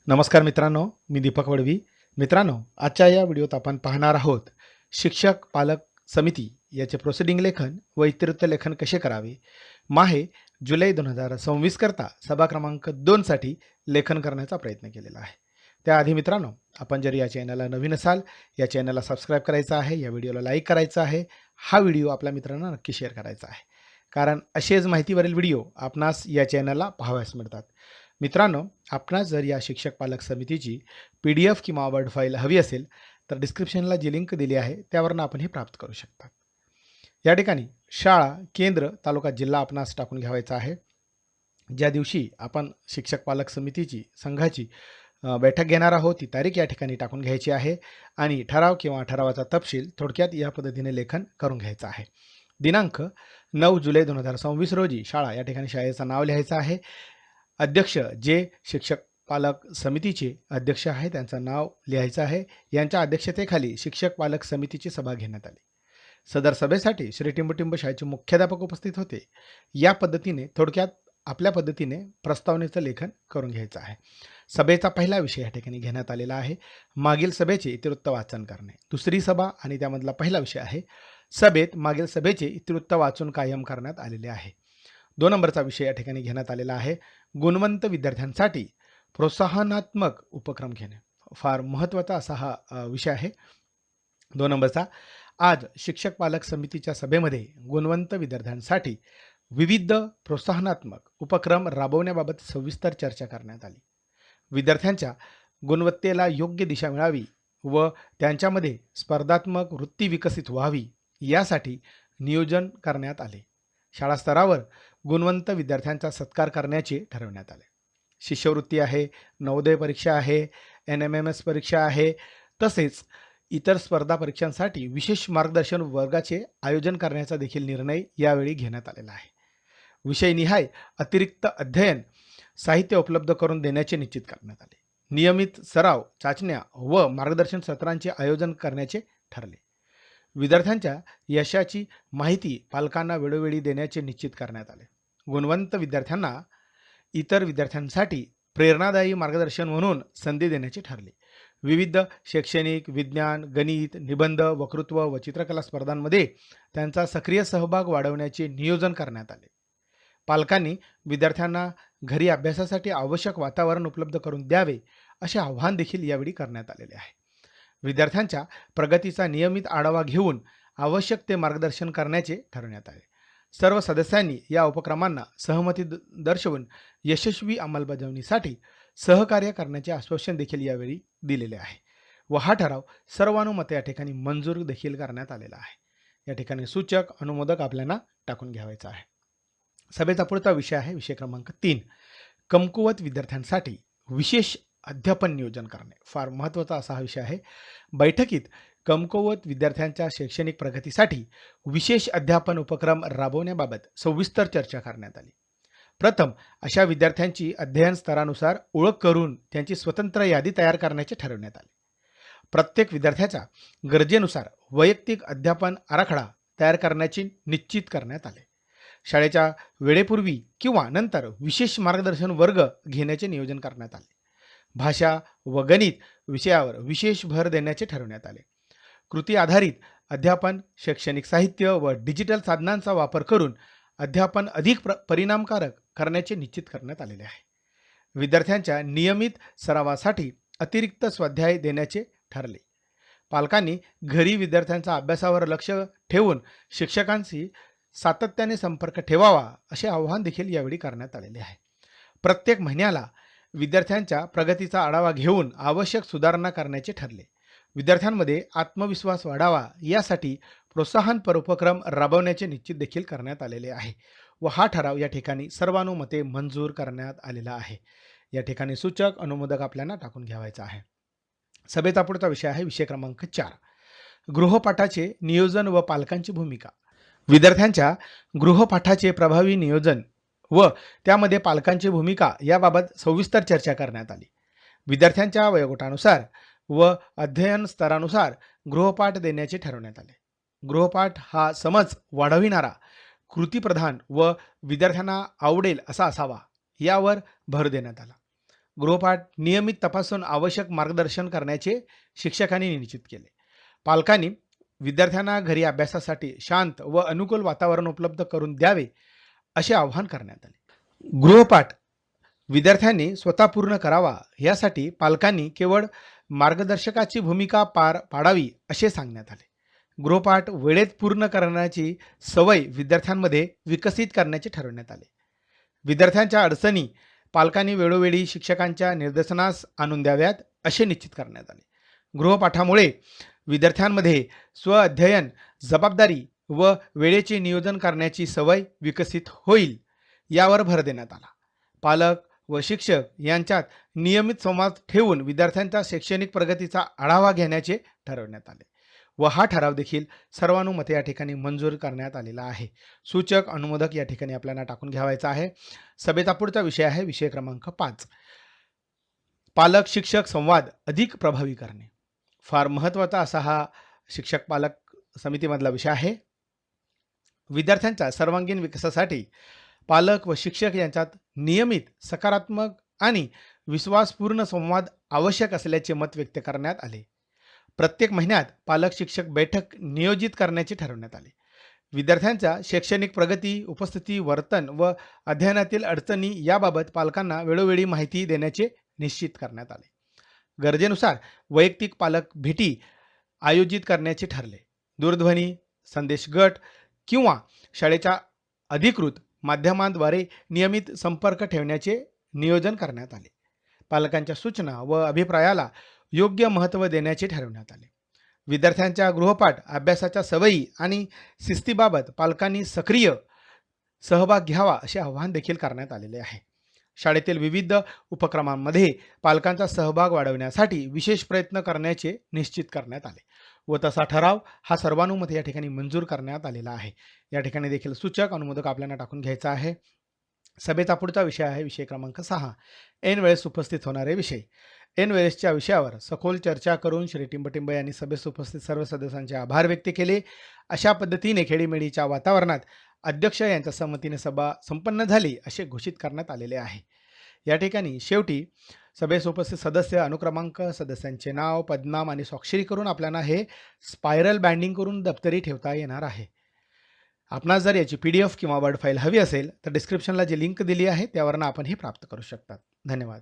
नमस्कार मित्रांनो, मी दीपक वडवी. मित्रांनो, आजच्या या व्हिडिओत आपण पाहणार आहोत शिक्षक पालक समिती याचे प्रोसिडिंग लेखन व इत्युक्त लेखन कसे करावे. माहे जुलै 2026 करता सभा क्रमांक 2 साठी लेखन करण्याचा प्रयत्न केलेला आहे. त्याआधी मित्रांनो, आपण जर या चॅनलला नवीन असाल, या चॅनलला सबस्क्राईब करायचं आहे, या व्हिडिओला लाईक करायचं आहे, हा व्हिडिओ आपल्या मित्रांना नक्की शेअर करायचा आहे, कारण असेच माहितीवरील व्हिडिओ आपणास या चॅनलला पाहावयास मिळतात. मित्रांनो, आपणास जर या शिक्षक पालक समितीची PDF किंवा वर्ड फाईल हवी असेल तर डिस्क्रिप्शनला जी लिंक दिली आहे त्यावरून आपण हे प्राप्त करू शकता. या ठिकाणी शाळा, केंद्र, तालुका, जिल्हा आपणास टाकून घ्यावायचा आहे. ज्या दिवशी आपण शिक्षक पालक समितीची संघाची बैठक घेणार आहोत ती तारीख या ठिकाणी टाकून घ्यायची आहे आणि ठराव किंवा ठरावाचा तपशील थोडक्यात या पद्धतीने लेखन करून घ्यायचं आहे. दिनांक 9 जुलै 2026 रोजी शाळा या ठिकाणी शाळेचं नाव लिहायचं आहे. अध्यक्ष जे शिक्षक पालक समितीचे अध्यक्ष आहे त्यांचं नाव लिहायचं आहे. यांच्या अध्यक्षतेखाली शिक्षक पालक समितीची सभा घेण्यात आली. सदर सभेसाठी श्री टिंबटिंब शाळेचे मुख्याध्यापक उपस्थित होते. या पद्धतीने थोडक्यात आपल्या पद्धतीने प्रस्तावनेचं लेखन करून घ्यायचं आहे. सभेचा पहिला विषय या ठिकाणी घेण्यात आलेला आहे मागील सभेचे इतिवृत्त वाचन करणे. दुसरी सभा आणि त्यामधला पहिला विषय आहे सभेत मागील सभेचे इतिवृत्त वाचून कायम करण्यात आलेले आहे. 2 नंबरचा विषय या ठिकाणी घेण्यात आलेला आहे गुणवंत विद्यार्थ्यांसाठी प्रोत्साहनात्मक उपक्रम घेणे. फार महत्त्वाचा असा हा विषय आहे. 2 नंबरचा आज शिक्षक पालक समितीच्या सभेमध्ये गुणवंत विद्यार्थ्यांसाठी विविध प्रोत्साहनात्मक उपक्रम राबवण्याबाबत सविस्तर चर्चा करण्यात आली. विद्यार्थ्यांच्या गुणवत्तेला योग्य दिशा मिळावी व त्यांच्यामध्ये स्पर्धात्मक वृत्ती विकसित व्हावी यासाठी नियोजन करण्यात आले. शाळा स्तरावर गुणवंत विद्यार्थ्यांचा सत्कार करण्याचे ठरवण्यात आले. शिष्यवृत्ती आहे, नवोदय परीक्षा आहे, NMMS परीक्षा आहे, तसेच इतर स्पर्धा परीक्षांसाठी विशेष मार्गदर्शन वर्गाचे आयोजन करण्याचा देखील निर्णय यावेळी घेण्यात आलेला आहे. विषयनिहाय अतिरिक्त अध्ययन साहित्य उपलब्ध करून देण्याचे निश्चित करण्यात आले. नियमित सराव, चाचण्या व मार्गदर्शन सत्रांचे आयोजन करण्याचे ठरले. विद्यार्थ्यांच्या यशाची माहिती पालकांना वेळोवेळी देण्याचे निश्चित करण्यात आले. गुणवंत विद्यार्थ्यांना इतर विद्यार्थ्यांसाठी प्रेरणादायी मार्गदर्शन म्हणून संधी देण्याचे ठरले. विविध शैक्षणिक, विज्ञान, गणित, निबंध, वक्तृत्व व चित्रकला स्पर्धांमध्ये त्यांचा सक्रिय सहभाग वाढवण्याचे नियोजन करण्यात आले. पालकांनी विद्यार्थ्यांना घरी अभ्यासासाठी आवश्यक वातावरण उपलब्ध करून द्यावे असे आवाहन देखील यावेळी करण्यात आलेले आहे. विद्यार्थ्यांच्या प्रगतीचा नियमित आढावा घेऊन आवश्यक ते मार्गदर्शन करण्याचे ठरवण्यात आले. सर्व सदस्यांनी या उपक्रमांना सहमती दर्शवून यशस्वी अंमलबजावणीसाठी सहकार्य करण्याचे आश्वासन देखील यावेळी दिलेले आहे व हा ठराव सर्वानुमते या ठिकाणी मंजूर देखील करण्यात आलेला आहे. या ठिकाणी सूचक अनुमोदक आपल्याला टाकून घ्यावायचा आहे. सभेचा पुढचा विषय आहे विषय क्रमांक 3 कमकुवत विद्यार्थ्यांसाठी विशेष अध्यापन नियोजन करणे. फार महत्त्वाचा असा हा विषय आहे. बैठकीत कमकुवत विद्यार्थ्यांच्या शैक्षणिक प्रगतीसाठी विशेष अध्यापन उपक्रम राबवण्याबाबत सविस्तर चर्चा करण्यात आली. प्रथम अशा विद्यार्थ्यांची अध्ययन स्तरानुसार ओळख करून त्यांची स्वतंत्र यादी तयार करण्याचे ठरवण्यात आले. प्रत्येक विद्यार्थ्याच्या गरजेनुसार वैयक्तिक अध्यापन आराखडा तयार करण्याचे निश्चित करण्यात आले. शाळेच्या वेळेपूर्वी किंवा नंतर विशेष मार्गदर्शन वर्ग घेण्याचे नियोजन करण्यात आले. भाषा व गणित विषयावर विशेष भर देण्याचे ठरवण्यात आले. कृती आधारित अध्यापन, शैक्षणिक साहित्य व डिजिटल साधनांचा वापर करून अध्यापन अधिक परिणामकारक करण्याचे निश्चित करण्यात आलेले आहे. विद्यार्थ्यांच्या नियमित सरावासाठी अतिरिक्त स्वाध्याय देण्याचे ठरले. पालकांनी घरी विद्यार्थ्यांचा अभ्यासावर लक्ष ठेवून शिक्षकांशी सातत्याने संपर्क ठेवावा असे आवाहन देखील यावेळी करण्यात आलेले आहे. प्रत्येक महिन्याला विद्यार्थ्यांच्या प्रगतीचा आढावा घेऊन आवश्यक सुधारणा करण्याचे ठरले. विद्यार्थ्यांमध्ये आत्मविश्वास वाढावा यासाठी प्रोत्साहनपर उपक्रम राबवण्याचे निश्चित देखील करण्यात आलेले आहे व हा ठराव या ठिकाणी सर्वानुमते मंजूर करण्यात आलेला आहे. या ठिकाणी सूचक अनुमोदक आपल्याला टाकून घ्यावायचा आहे. सभेचा पुढचा विषय आहे विषय क्रमांक 4 गृहपाठाचे नियोजन व पालकांची भूमिका. विद्यार्थ्यांच्या गृहपाठाचे प्रभावी नियोजन व त्यामध्ये पालकांची भूमिका याबाबत सविस्तर चर्चा करण्यात आली. विद्यार्थ्यांच्या वयोगटानुसार व अध्ययन स्तरानुसार गृहपाठ देण्याचे ठरवण्यात आले. गृहपाठ हा समज वाढविणारा, कृतीप्रधान व विद्यार्थ्यांना आवडेल असा असावा यावर भर देण्यात आला. गृहपाठ नियमित तपासून आवश्यक मार्गदर्शन करण्याचे शिक्षकांनी निश्चित केले. पालकांनी विद्यार्थ्यांना घरी अभ्यासासाठी शांत व अनुकूल वातावरण उपलब्ध करून द्यावे असे आवाहन करण्यात आले. गृहपाठ विद्यार्थ्यांनी स्वतः पूर्ण करावा यासाठी पालकांनी केवळ मार्गदर्शकाची भूमिका पार पाडावी असे सांगण्यात आले. गृहपाठ वेळेत पूर्ण करण्याची सवय विद्यार्थ्यांमध्ये विकसित करण्याचे ठरवण्यात आले. विद्यार्थ्यांच्या अडचणी पालकांनी वेळोवेळी शिक्षकांच्या निर्देशनास आणून द्याव्यात असे निश्चित करण्यात आले. गृहपाठामुळे विद्यार्थ्यांमध्ये स्वअध्ययन, जबाबदारी व वेळेचे नियोजन करण्याची सवय विकसित होईल यावर भर देण्यात आला. पालक व शिक्षक यांच्यात नियमित संवाद ठेवून विद्यार्थ्यांच्या शैक्षणिक प्रगतीचा आढावा घेण्याचे ठरवण्यात आले व हा ठराव देखील सर्वानुमते या ठिकाणी मंजूर करण्यात आलेला आहे. सूचक अनुमोदक या ठिकाणी आपल्याला टाकून घ्यावायचा आहे. सभेचा पुढचा विषय आहे विषय क्रमांक 5, पालक शिक्षक संवाद अधिक प्रभावी करणे. फार महत्त्वाचा असा हा शिक्षक पालक समितीमधला विषय आहे. विद्यार्थ्यांच्या सर्वांगीण विकासासाठी पालक व शिक्षक यांच्यात नियमित, सकारात्मक आणि विश्वासपूर्ण संवाद आवश्यक असल्याचे मत व्यक्त करण्यात आले. प्रत्येक महिन्यात पालक शिक्षक बैठक नियोजित करण्याचे ठरवण्यात आले. विद्यार्थ्यांच्या शैक्षणिक प्रगती, उपस्थिती, वर्तन व अध्ययनातील अडचणी याबाबत पालकांना वेळोवेळी माहिती देण्याचे निश्चित करण्यात आले. गरजेनुसार वैयक्तिक पालक भेटी आयोजित करण्याचे ठरले. दूरध्वनी, संदेश गट किंवा शाळेच्या अधिकृत माध्यमांद्वारे नियमित संपर्क ठेवण्याचे नियोजन करण्यात आले. पालकांच्या सूचना व अभिप्रायाला योग्य महत्त्व देण्याचे ठरवण्यात आले. विद्यार्थ्यांच्या गृहपाठ अभ्यासाच्या सवयी आणि शिस्तीबाबत पालकांनी सक्रिय सहभाग घ्यावा असे आवाहन देखील करण्यात आलेले आहे. शाळेतील विविध उपक्रमांमध्ये पालकांचा सहभाग वाढवण्यासाठी विशेष प्रयत्न करण्याचे निश्चित करण्यात आले व तसा ठराव हा सर्वानुमते या ठिकाणी मंजूर करण्यात आलेला आहे. या ठिकाणी देखील सूचक अनुमोदक आपल्याला टाकून घ्यायचा आहे. सभेचा पुढचा विषय आहे विषय क्रमांक 6, ऐन वेळेस उपस्थित होणारे विषय. ऐन वेळेसच्या विषयावर सखोल चर्चा करून श्री टिंबटिंब यांनी सभेस उपस्थित सर्व सदस्यांचे आभार व्यक्त केले. अशा पद्धतीने खेडीमेडीच्या वातावरणात अध्यक्ष यांच्या संमतीने सभा संपन्न झाली असे घोषित करण्यात आलेले आहे. या ठिकाणी शेवटी सभेस उपस्थित सदस्य, अनुक्रमांक, सदस्यांचे नाव, पदनाम आणि स्वाक्षरी करून आपल्याला हे स्पायरल बाइंडिंग करून दप्तरी ठेवता येणार आहे. आपणास जर याची PDF किंवा वर्ड फाईल हवी असेल तर डिस्क्रिप्शनला जी लिंक दिली आहे त्यावरून आपण हे प्राप्त करू शकता. धन्यवाद.